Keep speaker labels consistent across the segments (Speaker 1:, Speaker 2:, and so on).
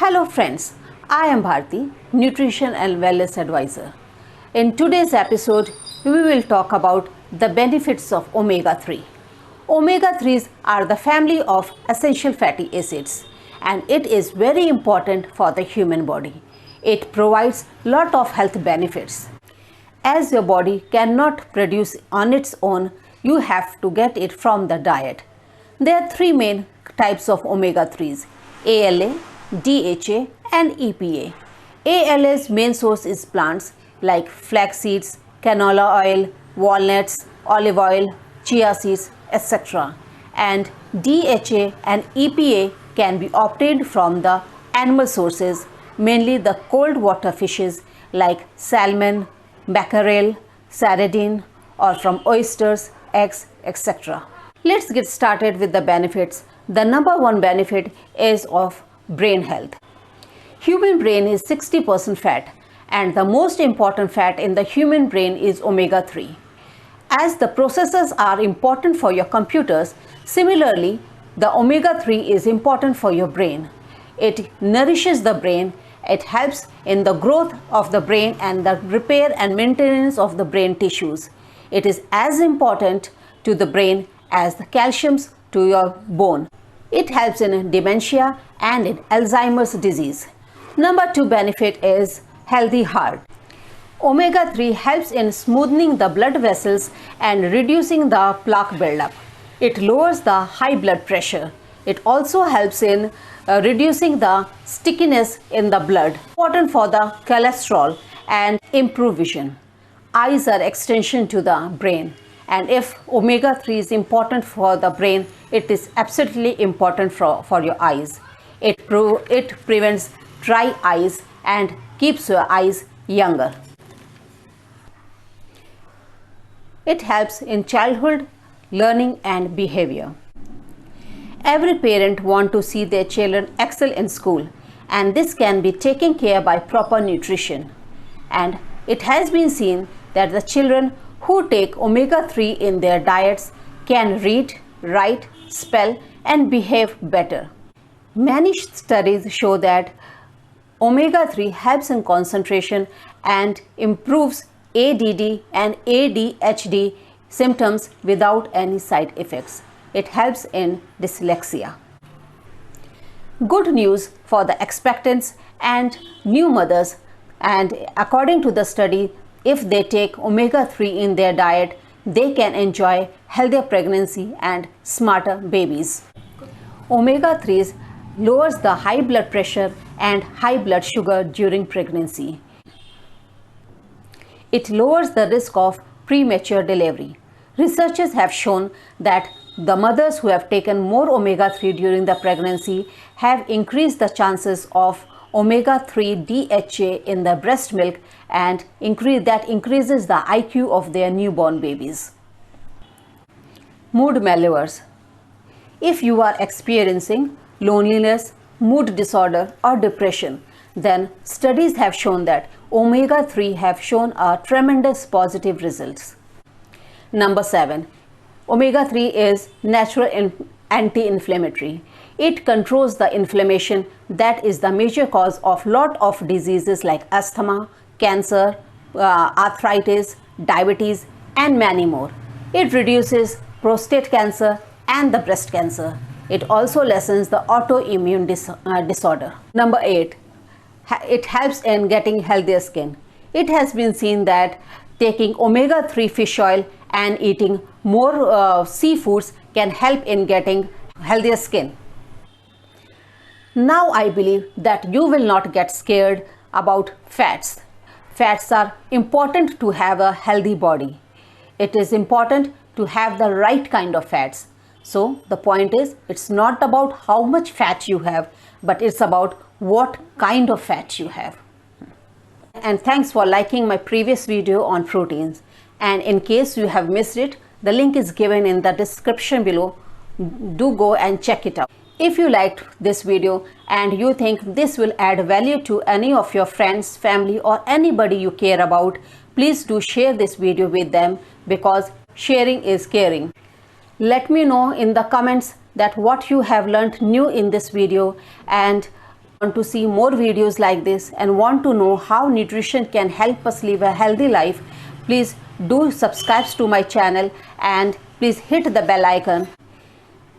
Speaker 1: Hello friends, I am Bharti, Nutrition and Wellness Advisor. In today's episode, we will talk about the benefits of omega-3. Omega-3s are the family of essential fatty acids and it is very important for the human body. It provides lot of health benefits. As your body cannot produce on its own, you have to get it from the diet. There are three main types of omega-3s: ALA, DHA and EPA. ALA's main source is plants like flax seeds, canola oil, walnuts, olive oil, chia seeds, etc. And DHA and EPA can be obtained from the animal sources, mainly the cold water fishes like salmon, mackerel, sardine, or from oysters, eggs, etc. Let's get started with the benefits. The number one benefit is of brain health. Human brain is 60% fat and the most important fat in the human brain is omega-3. As the processors are important for your computers, similarly, the omega-3 is important for your brain. It nourishes the brain, it helps in the growth of the brain and the repair and maintenance of the brain tissues. It is as important to the brain as the calciums to your bone. It helps in dementia and in Alzheimer's disease. Number two benefit is healthy heart. Omega-3 helps in smoothing the blood vessels and reducing the plaque buildup. It lowers the high blood pressure. It also helps in reducing the stickiness in the blood, important for the cholesterol and improve vision. Eyes are extension to the brain. And if omega-3 is important for the brain, it is absolutely important for your eyes. It prevents dry eyes and keeps your eyes younger. It helps in childhood learning and behavior. Every parent wants to see their children excel in school, and this can be taken care by proper nutrition. And it has been seen that the children who take omega-3 in their diets can read, write, spell and behave better. Many studies show that omega-3 helps in concentration and improves ADD and ADHD symptoms without any side effects. It helps in dyslexia. Good news for the expectants and new mothers, and according to the study, if they take omega-3 in their diet, they can enjoy healthier pregnancy and smarter babies. Omega-3 lowers the high blood pressure and high blood sugar during pregnancy. It lowers the risk of premature delivery. Researchers have shown that the mothers who have taken more omega-3 during the pregnancy have increased the chances of omega-3 DHA in the breast milk, and that increases the IQ of their newborn babies. Mood maneuvers. If you are experiencing loneliness, mood disorder or depression, then studies have shown that omega-3 have shown a tremendous positive results. Number 7. Omega-3 is natural anti-inflammatory. It controls the inflammation that is the major cause of lot of diseases like asthma, cancer, arthritis, diabetes and many more. It reduces prostate cancer and the breast cancer. It also lessens the autoimmune disorder. Number 8. It helps in getting healthier skin. It has been seen that taking omega-3 fish oil and eating more seafoods can help in getting healthier skin. Now I believe that you will not get scared about fats. Fats are important to have a healthy body. It is important to have the right kind of fats. So the point is, it's not about how much fat you have, but it's about what kind of fat you have. And thanks for liking my previous video on proteins. And in case you have missed it, the link is given in the description below. Do go and check it out. If you liked this video and you think this will add value to any of your friends, family or anybody you care about, please do share this video with them, because sharing is caring. Let me know in the comments that what you have learned new in this video, and Want to see more videos like this and want to know how nutrition can help us live a healthy life, please do subscribe to my channel and please hit the bell icon.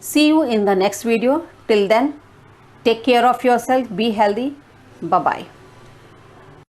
Speaker 1: See you in the next video. Till then, take care of yourself, be healthy. Bye bye.